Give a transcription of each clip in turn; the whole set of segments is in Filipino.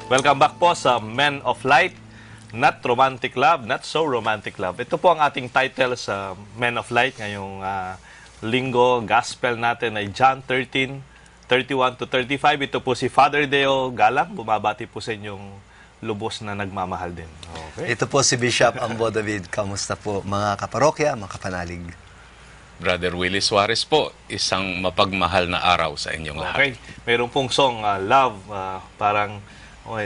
Welcome back po sa Men of Light, Not Romantic Love, Not So Romantic Love. Ito po ang ating title sa Men of Light ngayong linggo. Gospel natin ay John 13:31 to 35. Ito po si Father Deo Galang. Bumabati po sa inyong lubos na nagmamahal din. Okay. Ito po si Bishop Ambo David. Kamusta po mga kaparokya, mga kapanalig? Brother Willie Suarez po, isang mapagmahal na araw sa inyong lahat. Okay. Mayroon pong song, Love, parang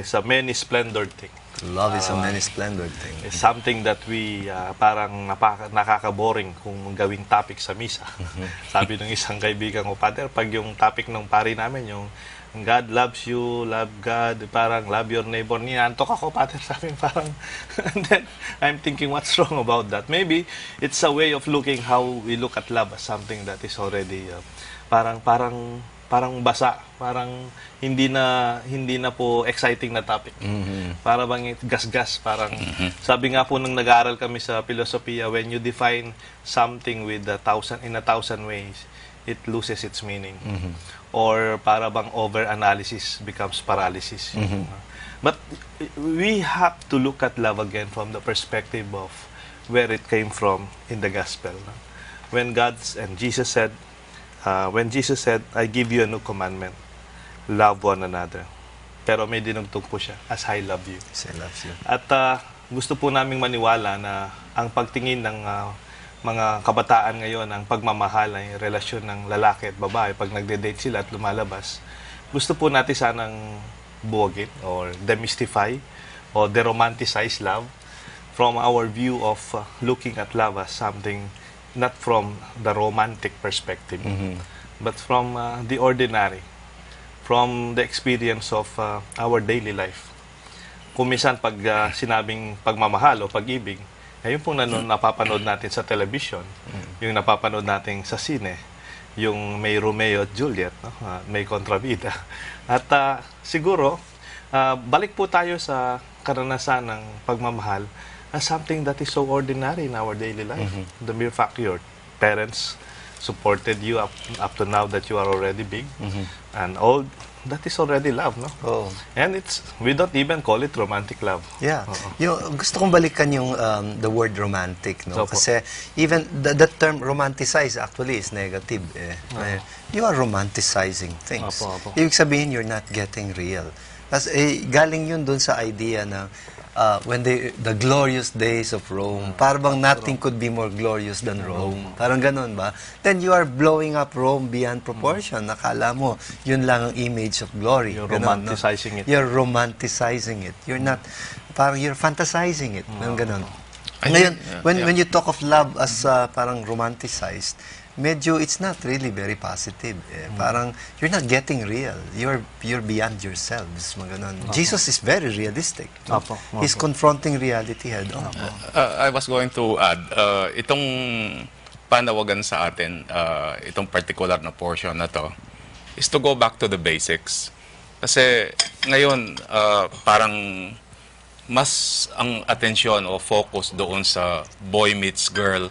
sa many splendor thing. Love is a many splendor thing. It's something that we parang nakaka-boring kung gawing topic sa misa. Sabi ng isang kaibigan ko, Father, pag yung topic ng pari namin, yung God loves you, love God, parang love your neighbor. Niyantok ako, Father, sabi parang, and then I'm thinking, what's wrong about that? Maybe it's a way of looking how we look at love as something that is already parang basa, parang hindi na po exciting na topic. Para bang gasgas, parang sabi nga po nung nag-aaral kami sa filosofiya, when you define something with in a thousand ways, it loses its meaning. Or para bang over-analysis becomes paralysis. But we have to look at love again from the perspective of where it came from in the gospel. When Jesus said, I give you a new commandment, love one another. Pero may dinugtong po siya, as I love you. As I love you. At gusto po naming maniwala na ang pagtingin ng mga kabataan ngayon, ang pagmamahal ay relasyon ng lalaki at babae, pag nagde-date sila at lumalabas, gusto po natin sanang buwagin or demystify or deromanticize love from our view of looking at love as something not from the romantic perspective, but from the ordinary, from the experience of our daily life. Kung minsan pag sinabing pagmamahal o pag-ibig, ayun pong napapanood natin sa television, yung napapanood natin sa sine, yung may Romeo at Juliet, no? May kontrabida. At siguro, balik po tayo sa karanasan ng pagmamahal as something that is so ordinary in our daily life. The mere fact your parents supported you up to now that you are already big and old, that is already love, no? Oh. And we don't even call it romantic love. Yeah. Gusto kong balikan yung the word romantic, no? Opo. Kasi even the term romanticize actually is negative. You are romanticizing things. Opo. Ibig sabihin you're not getting real. Kasi galing yun dun sa idea na when the glorious days of Rome, parang nothing could be more glorious than Rome. Parang ganun ba? Then you are blowing up Rome beyond proportion. Nakala mo, yun lang ang image of glory. You're Ganun, romanticizing it. You're romanticizing it. You're not, parang you're fantasizing it. Ganun. Ngayon, when you talk of love as parang romanticized, medyo it's not really very positive. Parang you're not getting real. You're beyond yourselves. Maganon. Jesus is very realistic. He's confronting reality head on. I was going to add, itong panawagan sa atin, itong particular na portion na to, is to go back to the basics. Kasi ngayon, parang mas ang atensyon o focus doon sa boy meets girl,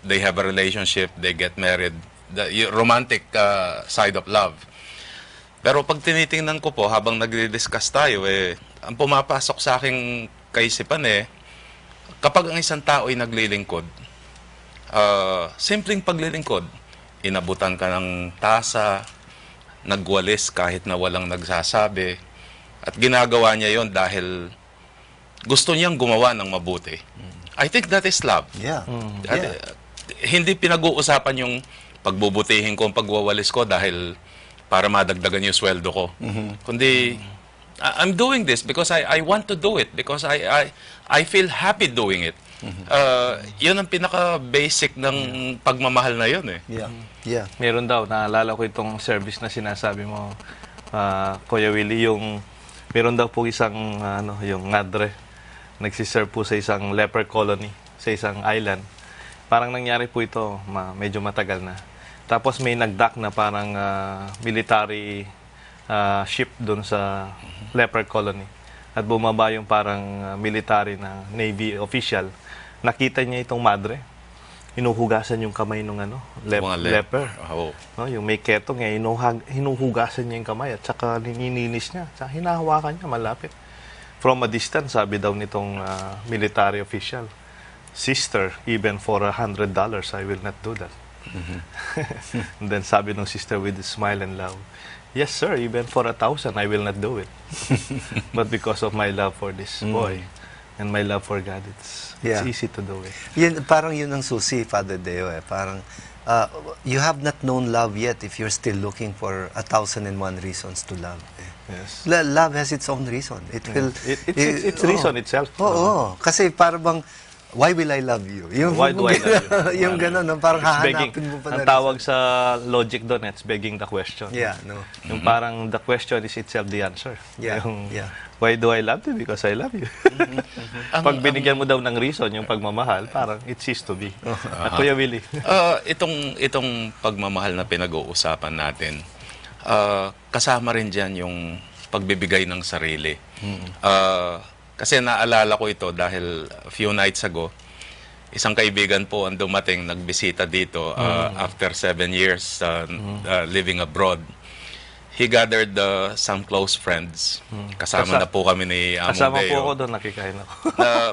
they have a relationship, they get married, the romantic side of love. Pero pag tinitingnan ko po, habang nagdi-discuss tayo, ang pumapasok sa aking kaisipan kapag ang isang tao ay naglilingkod, simpleng paglilingkod, inabutan ka ng tasa, nagwalis kahit na walang nagsasabi, at ginagawa niya yon dahil gusto niyang gumawa ng mabuti. I think that is love. Yeah. Hindi pinag-uusapan yung pagbubutihin ko, pagwawalis ko dahil para madagdagan yung sweldo ko. Kundi, I'm doing this because I want to do it, because I feel happy doing it. Yun ang pinaka-basic ng pagmamahal na yun Yeah. Meron daw, naalala ko itong service na sinasabi mo, Kuya Willie, meron daw po isang, yung madre, nagsiserve po sa isang leper colony, sa isang island. Parang nangyari po ito, medyo matagal na. Tapos may nagdock na parang military ship doon sa leper colony. At bumaba yung parang military na Navy official. Nakita niya itong madre. hinuhugasan yung kamay ng ano, Mga leper. Oh. No, yung may ketong eh, hinuhugasan niya yung kamay at saka nininis niya. Saka hinahawakan niya malapit. From a distance, sabi daw nitong military official, "Sister, even for $100, I will not do that." And then sabi ng sister with a smile and love, "Yes, sir, even for 1,000, I will not do it." But because of my love for this boy and my love for God, it's easy to do it. Parang yun ang susi, Father Deo. Parang, you have not known love yet if you're still looking for 1,001 reasons to love. Yes. Love has its own reason. It will... It's reason itself. Oo. Kasi parang why will I love you? Yung, Why do I love you? yung gano'n, no? Parang It's begging. hahanapin mo pa Ang na tawag sa logic doon, it's begging the question. Yeah, no. Yung parang the question is itself the answer. Yeah, Yung, yeah. why do I love you? Because I love you. Pag binigyan mo daw ng reason, yung pagmamahal, parang it ceased to be. At Kuya Willie. Itong pagmamahal na pinag-uusapan natin, kasama rin dyan yung pagbibigay ng sarili. Kasi naalala ko ito dahil a few nights ago, isang kaibigan po ang dumating, nagbisita dito after 7 years living abroad. He gathered some close friends. Kasama na po kami ni Amo Kasama po Deo. ako doon, nakikain ako.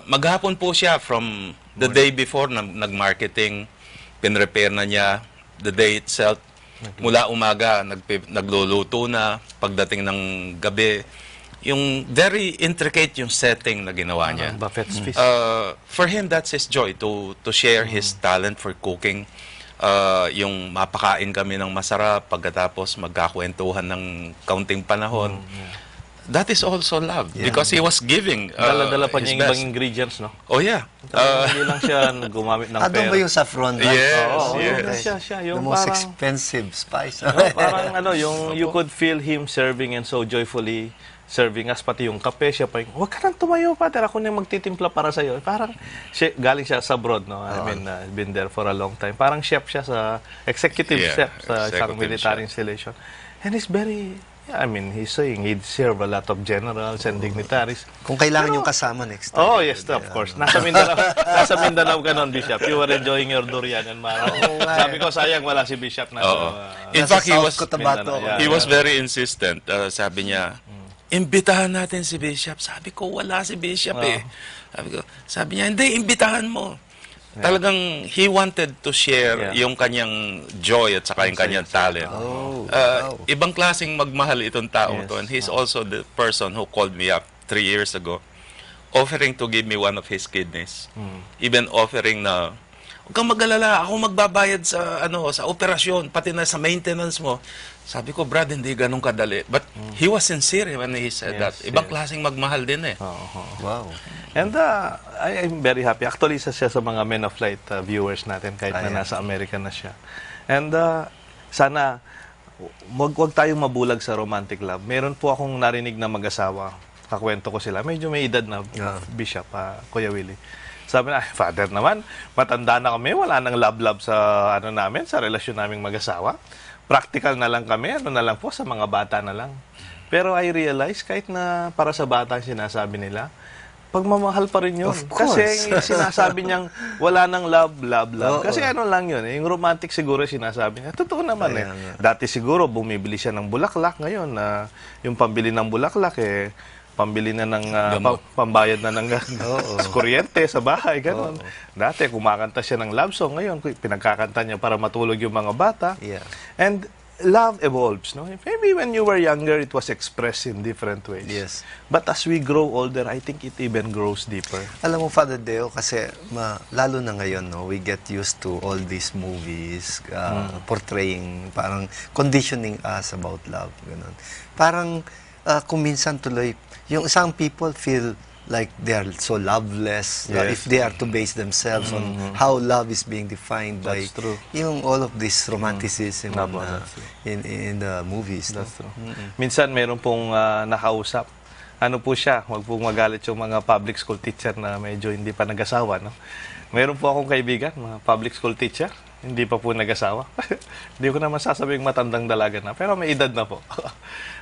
Maghapon po siya from the day before, nag-marketing, pinrepare na niya, the day itself. Mula umaga, nagluluto na, pagdating ng gabi, yung very intricate yung setting na ginawa niya. Buffet's feast. For him, that's his joy, to share his talent for cooking. Yung mapakain kami ng masarap, pagkatapos magkakwentuhan ng kaunting panahon. That is also love, because he was giving Dala-dala pa his niya yung ibang best. ingredients, no? Oh yeah. Hindi lang siya gumamit ng Doon pera. ba yung saffron? Yes, Oo, yes. siya. The Yung most parang, expensive spice. parang ano, yung you could feel him serving and so joyfully serving us, pati yung kape, siya pa yung, "Huwag ka nang tumayo, Father, ako na yung magtitimpla para sa'yo." Parang, galing siya sa abroad, no? I mean, been there for a long time. Parang chef siya sa, executive chef sa isang executive military chef. installation. And he's very, he's saying he'd serve a lot of generals and dignitaries. Kung kailangan yung kasama next time. Oh, yes, of course. Nasa Mindanao ka nun, Bishop. You were enjoying your durian and sabi ko, sayang wala si Bishop na. Oo. In Nasa fact, he South was Cotabato. Mindanao, he was very insistent. Sabi niya, imbitahan natin si Bishop. Sabi ko, wala si Bishop eh. Sabi niya, hindi, imbitahan mo. Talagang he wanted to share yung kanyang joy at saka yung kanyang talent. Ibang klaseng magmahal itong taong to. And he's also the person who called me up 3 years ago, offering to give me one of his kidneys. Even offering na, "Huwag kang mag-alala, ako magbabayad sa sa operasyon, pati na sa maintenance mo." Sabi ko, "Brad, hindi ganun kadali." But he was sincere when he said that. Ibang klaseng magmahal din eh. Wow. And I'm very happy. Actually, isa siya sa mga Men of Light viewers natin kahit na nasa Amerika na siya. And sana wag tayong mabulag sa romantic love. Meron po akong narinig na mag-asawa. Kakwento ko sila. Medyo may edad na Bishop, Kuya Willie. Sabi na, "Father naman, matanda na kami. Wala nang love-love sa namin, sa relasyon naming mag-asawa. Practical na lang kami. Na lang po, sa mga bata na lang." Pero I realize, kahit na para sa bata ang sinasabi nila, pagmamahal pa rin yun. Of course. Kasi yung sinasabi niyang wala nang love. Kasi lang yun. Yung romantic siguro sinasabi niya. Totoo naman Dati siguro bumibili siya ng bulaklak. Ngayon, yung pambili ng bulaklak pambili na ng pambayad na ng kuryente sa bahay, gano'n. Dati kumakanta siya ng love song, ngayon pinagkakanta niya para matulog yung mga bata. Yeah. And love evolves, no? Maybe when you were younger, it was expressed in different ways. Yes. But as we grow older, I think it even grows deeper. Alam mo, Father Deo, kasi lalo na ngayon, no, we get used to all these movies portraying, parang conditioning us about love. Ganun. Parang kung minsan tuloy, yung isang people feel like they are so loveless if they are to base themselves on how love is being defined by That's true. yung all of this romanticism in the movies. That's true. Minsan meron pong nakausap. Ano po siya, wag pong magalit yung mga public school teacher na medyo hindi pa nag-asawa, no? Meron po akong kaibigan, mga public school teacher, hindi pa po nag-asawa. Hindi ko naman sasabing matandang dalaga na, pero may edad na po.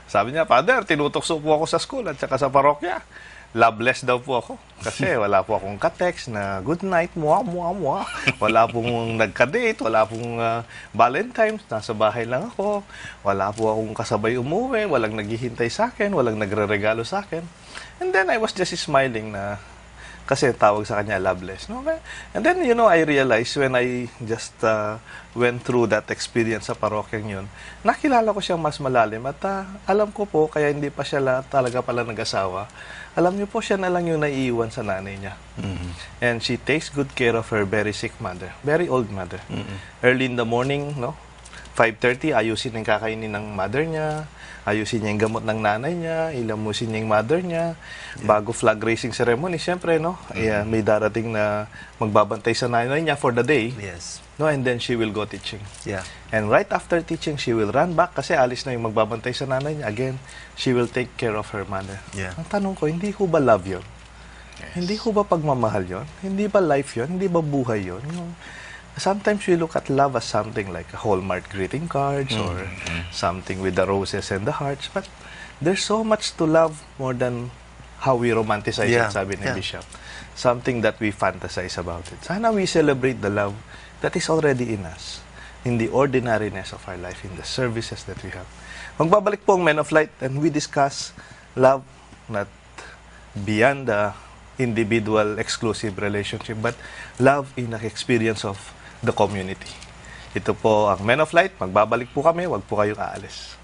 Sabi niya, "Father, tinutokso po ako sa school at saka sa parokya. loveless daw po ako. Kasi wala po akong ka-text na good night, mua, mua, mua. Wala pong nagka-date, wala pong Valentine's, nasa bahay lang ako. Wala po akong kasabay umuwi, walang naghihintay sa akin, walang nagre-regalo sa akin. And then I was just smiling na kasi tawag sa kanya loveless. No? And then, I realized when I just went through that experience sa parokyang yun, nakilala ko siyang mas malalim at alam ko po, kaya hindi pa siya talaga pala nag-asawa, alam niyo po, siya na lang yung naiiwan sa nanay niya. And she takes good care of her very sick mother, very old mother. Early in the morning, 5:30, ayusin ang kakainin ng mother niya, ayusin niya yung gamot ng nanay niya, ilamusin niya yung mother niya. Bago flag raising ceremony, siyempre, may darating na magbabantay sa nanay niya for the day. Yes. And then she will go teaching. Yeah. And right after teaching, she will run back kasi alis na yung magbabantay sa nanay niya. Again, she will take care of her mother. Yeah. Ang tanong ko, hindi ko ba love yun? Hindi ko ba pagmamahal yun? Hindi ba life yun? Hindi ba buhay yun? Sometimes we look at love as something like a Hallmark greeting cards or something with the roses and the hearts. But there's so much to love more than how we romanticize it, sabi ni Bishop. Something that we fantasize about it. Sana we celebrate the love that is already in us, in the ordinariness of our life, in the services that we have. Magbabalik po ang Men of Light and we discuss love not beyond the individual exclusive relationship, but love in the experience of the community. Ito po ang Men of Light. Magbabalik po kami. Huwag po kayong aalis.